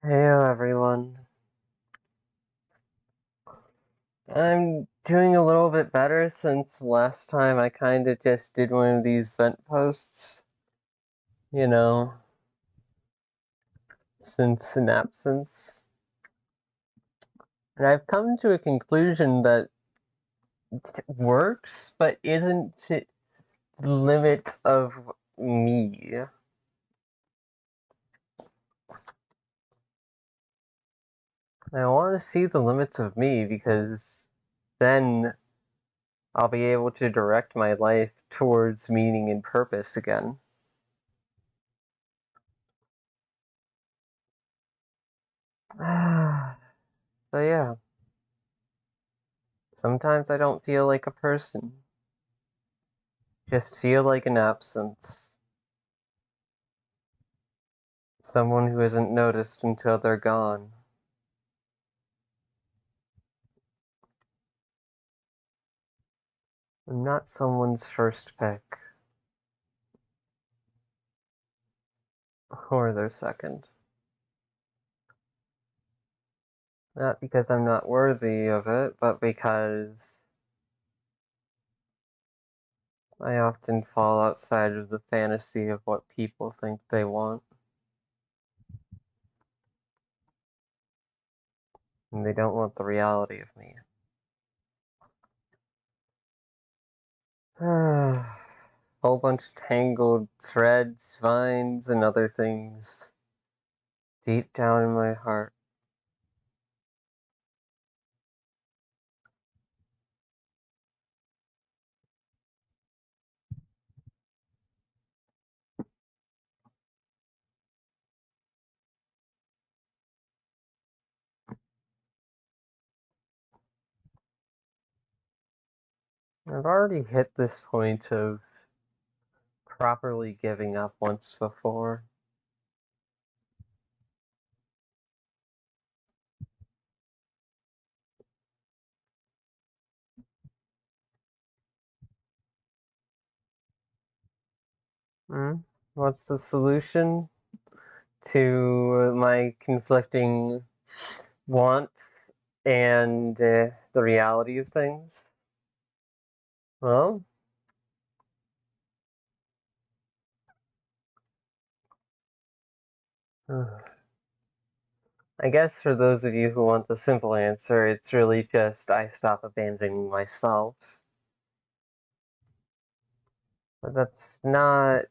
Hey everyone. I'm doing a little bit better since last time I kinda just did one of these vent posts, you know, since an absence. And I've come to a conclusion that it works, but isn't to the limit of me. I want to see the limits of me because then I'll be able to direct my life towards meaning and purpose again. So yeah, sometimes I don't feel like a person, just feel like an absence. Someone who isn't noticed until they're gone. I'm not someone's first pick, or their second. Not because I'm not worthy of it, but because I often fall outside of the fantasy of what people think they want. And they don't want the reality of me. Whole bunch of tangled threads, vines, and other things deep down in my heart. I've already hit this point of properly giving up once before. Hmm? What's the solution to my conflicting wants and the reality of things? Well, I guess for those of you who want the simple answer, it's really just I stop abandoning myself. But that's not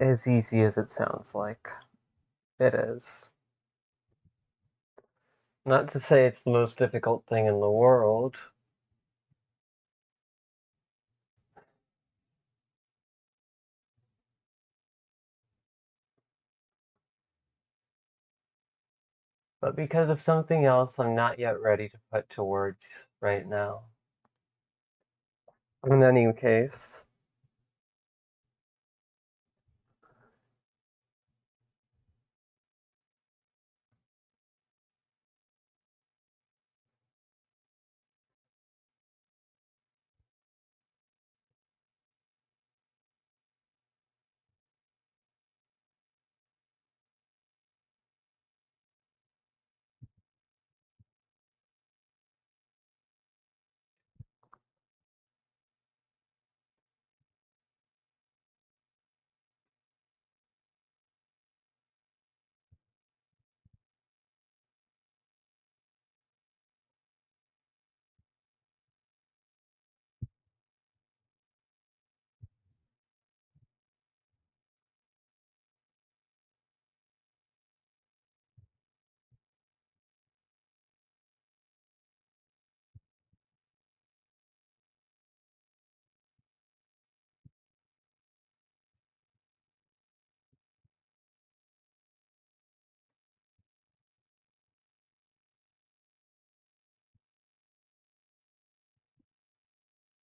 as easy as it sounds like. It is. Not to say it's the most difficult thing in the world, but because of something else I'm not yet ready to put to words right now. In any case,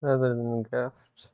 other than the gift.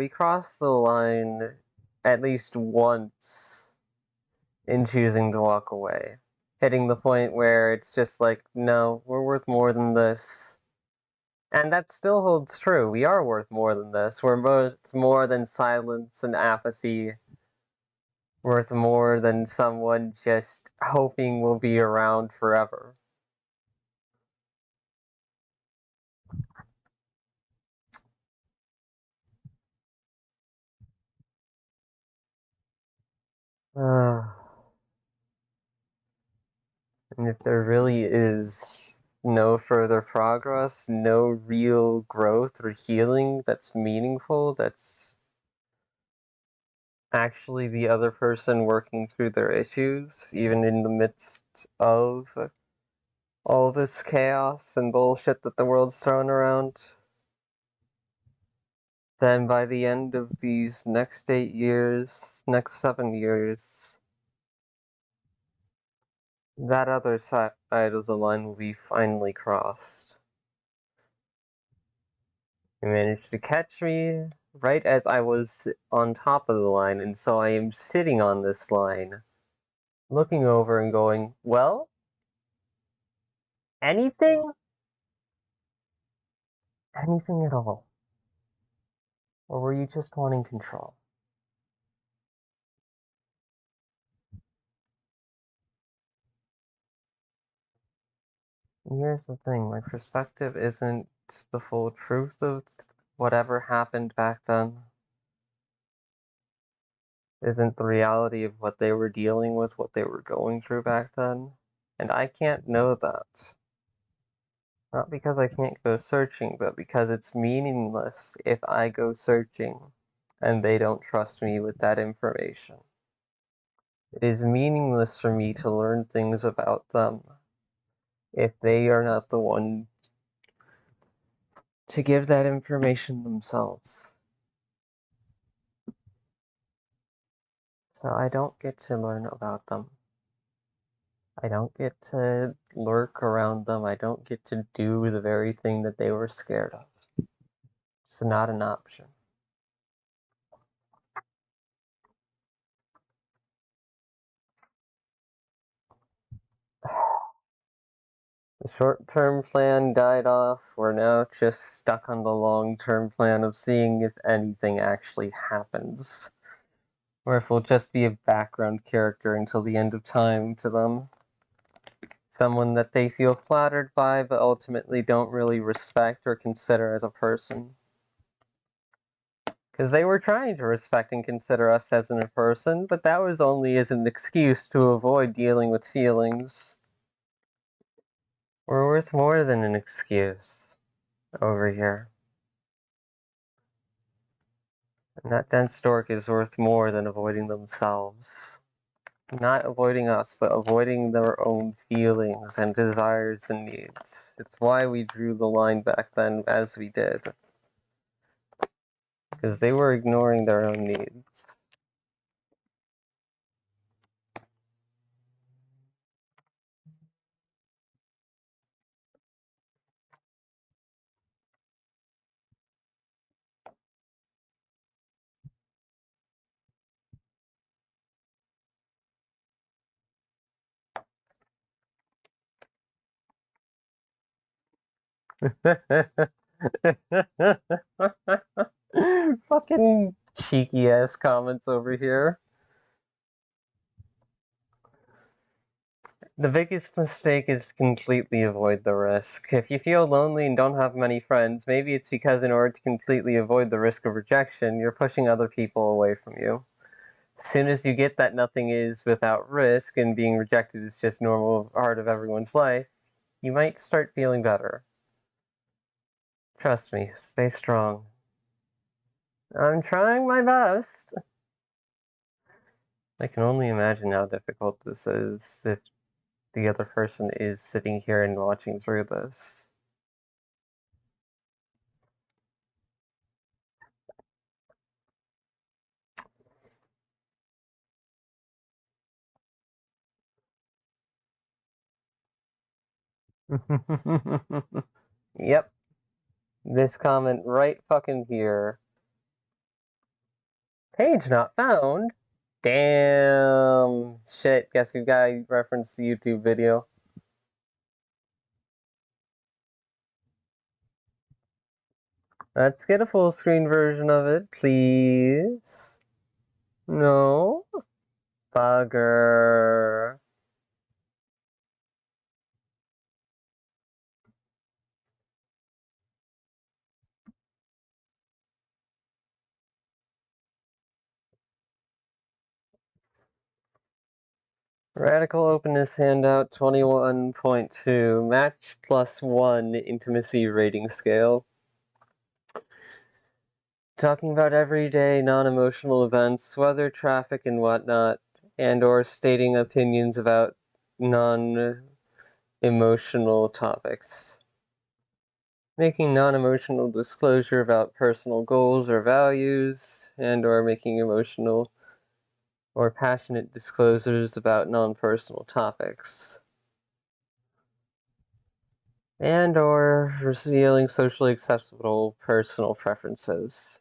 we cross the line at least once in choosing to walk away. Hitting the point where it's just like, no, we're worth more than this. And that still holds true. We are worth more than this. We're worth more than silence and apathy. Worth more than someone just hoping we'll be around forever. And if there really is no further progress, no real growth or healing that's meaningful, that's actually the other person working through their issues, even in the midst of all this chaos and bullshit that the world's thrown around, then by the end of these next 8 years, next 7 years, that other side of the line will be finally crossed. You managed to catch me right as I was on top of the line, and so I am sitting on this line, looking over and going, well, anything? Anything at all? Or were you just wanting control? And here's the thing, my perspective isn't the full truth of whatever happened back then. Isn't the reality of what they were dealing with, what they were going through back then. And I can't know that. Not because I can't go searching, but because it's meaningless if I go searching and they don't trust me with that information. It is meaningless for me to learn things about them if they are not the one to give that information themselves. So I don't get to learn about them. I don't get to lurk around them. I don't get to do the very thing that they were scared of. It's not an option. The short-term plan died off. We're now just stuck on the long-term plan of seeing if anything actually happens. Or if we'll just be a background character until the end of time to them. Someone that they feel flattered by, but ultimately don't really respect or consider as a person. Because they were trying to respect and consider us as a person, but that was only as an excuse to avoid dealing with feelings. We're worth more than an excuse over here. And that dense dork is worth more than avoiding themselves. Not avoiding us, but avoiding their own feelings and desires and needs. It's why we drew the line back then as we did. Because they were ignoring their own needs. Fucking cheeky ass comments over here. The biggest mistake is to completely avoid the risk. If you feel lonely and don't have many friends, maybe it's because in order to completely avoid the risk of rejection, you're pushing other people away from you. As soon as you get that nothing is without risk and being rejected is just normal part of everyone's life, you might start feeling better. Trust me, stay strong. I'm trying my best. I can only imagine how difficult this is if the other person is sitting here and watching through this. Yep. This comment right fucking here Page not found? Damn. Shit, guess we gotta reference the YouTube video. Let's get a full screen version of it, please. No? Bugger. Radical Openness Handout 21.2 Match +1 Intimacy Rating Scale. Talking about everyday non-emotional events, weather, traffic, and whatnot, and or stating opinions about non-emotional topics. Making non-emotional disclosure about personal goals or values, and or making emotional or passionate disclosures about non-personal topics. And or revealing socially acceptable personal preferences.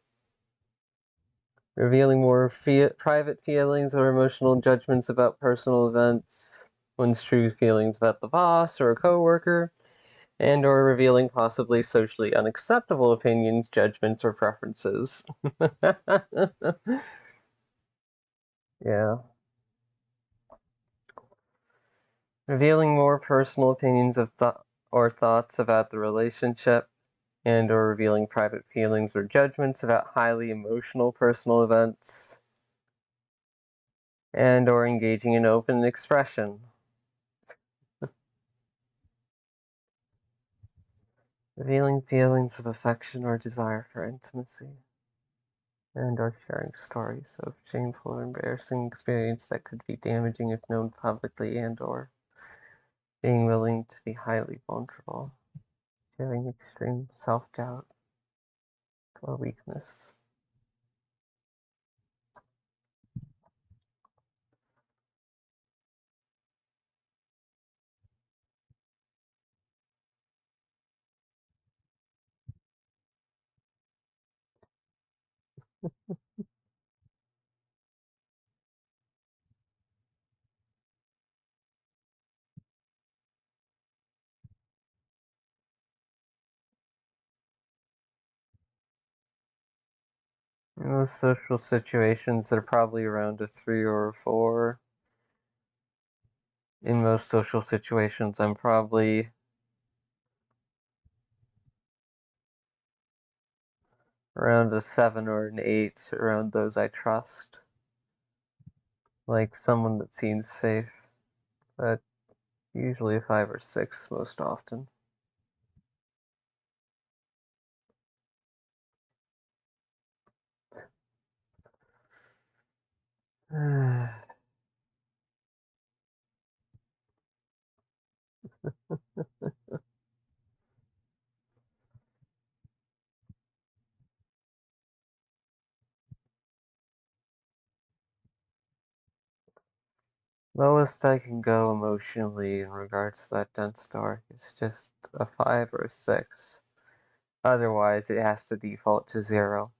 Revealing more private feelings or emotional judgments about personal events, one's true feelings about the boss or a coworker, and or revealing possibly socially unacceptable opinions, judgments, or preferences. Yeah. Revealing more personal opinions of or thoughts about the relationship, and or revealing private feelings or judgments about highly emotional personal events, and or engaging in open expression. Revealing feelings of affection or desire for intimacy, and or sharing stories of shameful or embarrassing experience that could be damaging if known publicly, and or being willing to be highly vulnerable, sharing extreme self-doubt or weakness. In most social situations, they're probably around a 3 or a 4. In most social situations, I'm probably around a 7 or an 8 around those I trust. Like someone that seems safe, but usually a 5 or 6 most often. Lowest I can go emotionally in regards to that dense dark is just a 5 or a 6. Otherwise, it has to default to 0.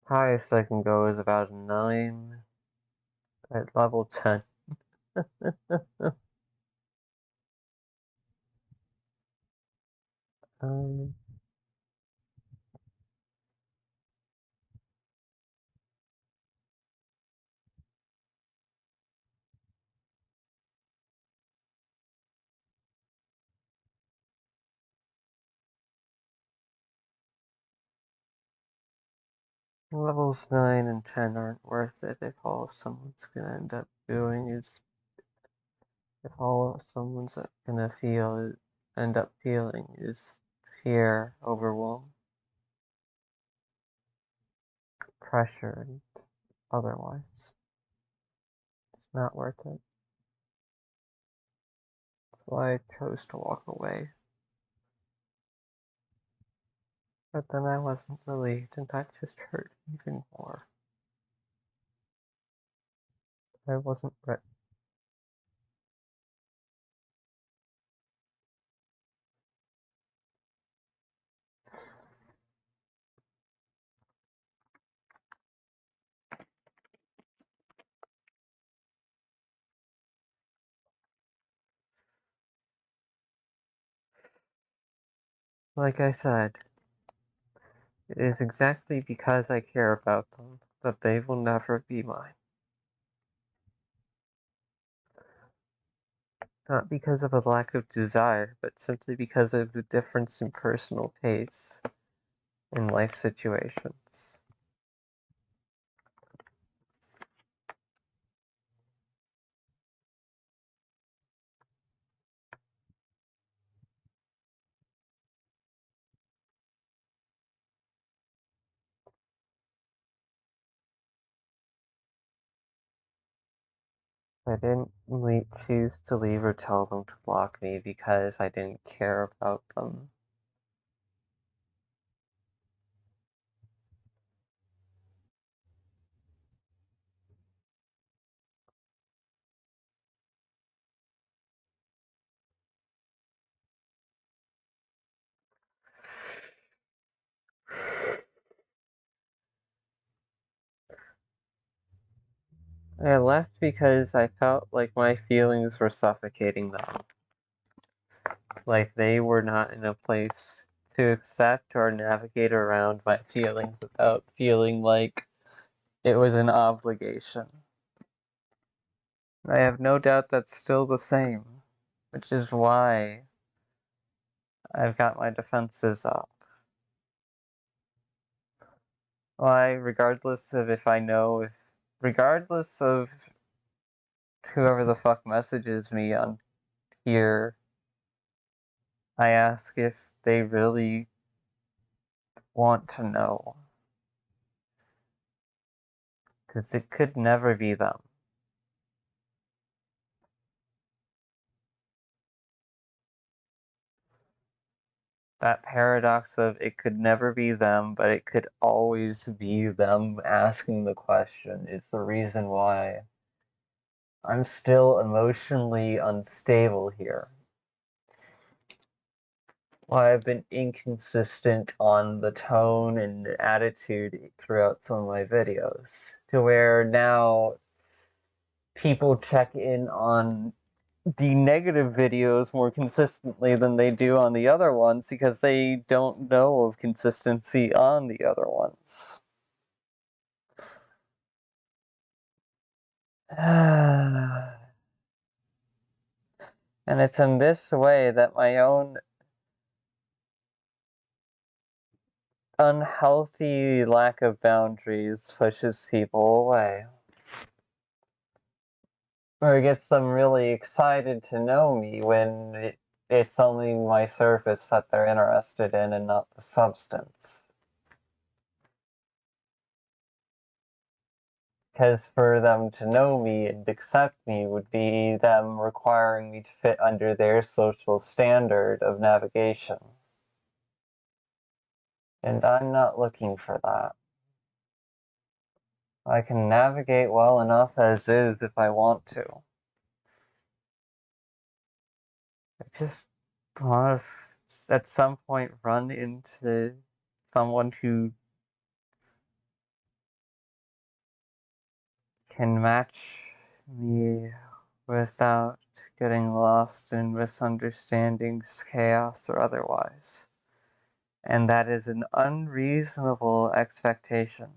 Highest I can go is about a 9 at level 10. um, Levels 9 and 10 aren't worth it if all someone's gonna end up doing is if all someone's gonna end up feeling is fear, overwhelm, pressure, and otherwise. It's not worth it. That's why I chose to walk away. But then I wasn't relieved, and that just hurt even more. I wasn't ready. Like I said, it is exactly because I care about them that they will never be mine. Not because of a lack of desire, but simply because of the difference in personal taste in life situations. I didn't choose to leave or tell them to block me because I didn't care about them. I left because I felt like my feelings were suffocating them. Like they were not in a place to accept or navigate around my feelings without feeling like it was an obligation. I have no doubt that's still the same, which is why I've got my defenses up. Why, regardless of if I know, regardless of whoever the fuck messages me on here, I ask if they really want to know. Because it could never be them. That paradox of it could never be them, but it could always be them asking the question is the reason why I'm still emotionally unstable here. Why I've been inconsistent on the tone and attitude throughout some of my videos. To where now people check in on the negative videos more consistently than they do on the other ones because they don't know of consistency on the other ones. And it's in this way that my own unhealthy lack of boundaries pushes people away. Or gets them really excited to know me when it's only my surface that they're interested in and not the substance. Because for them to know me and accept me would be them requiring me to fit under their social standard of navigation. And I'm not looking for that. I can navigate well enough as is if I want to. I just want to, at some point, run into someone who can match me without getting lost in misunderstandings, chaos, or otherwise. And that is an unreasonable expectation.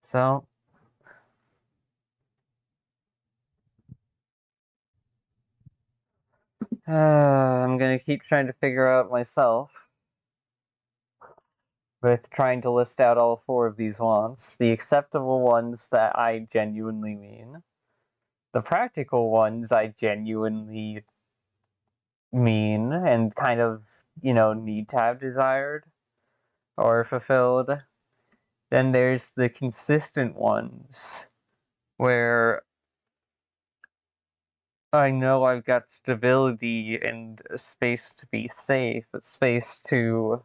So, I'm gonna keep trying to figure out myself with trying to list out all four of these wants. The acceptable ones that I genuinely mean. The practical ones I genuinely mean and kind of, need to have desired or fulfilled. Then there's the consistent ones where I know I've got stability and a space to be safe, a space to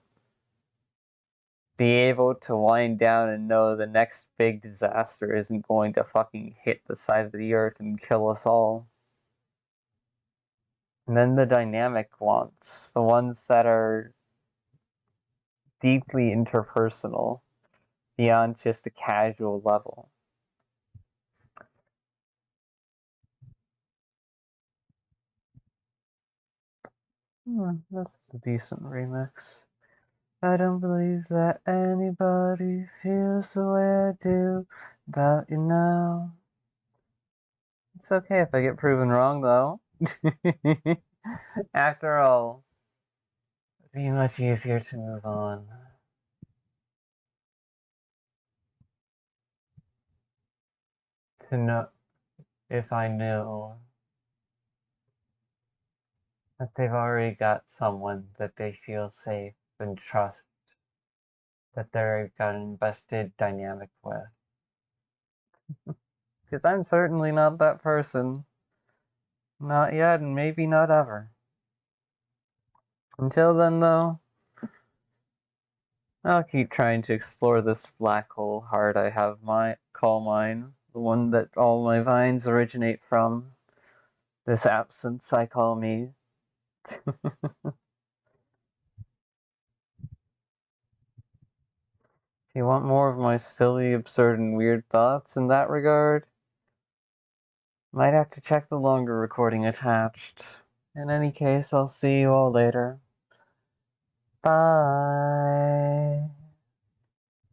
be able to wind down and know the next big disaster isn't going to fucking hit the side of the earth and kill us all. And then the dynamic ones, the ones that are deeply interpersonal beyond just a casual level. That's a decent remix. I don't believe that anybody feels the way I do about you now. It's okay if I get proven wrong, though. After all, it'd be much easier to move on. To know if I knew that they've already got someone that they feel safe and trust, that they've got an invested dynamic with. Because I'm certainly not that person. Not yet, and maybe not ever. Until then, though, I'll keep trying to explore this black hole heart I have call mine, the one that all my vines originate from, this absence I call me. If you want more of my silly, absurd, and weird thoughts in that regard, might have to check the longer recording attached. In any case, I'll see you all later. Bye.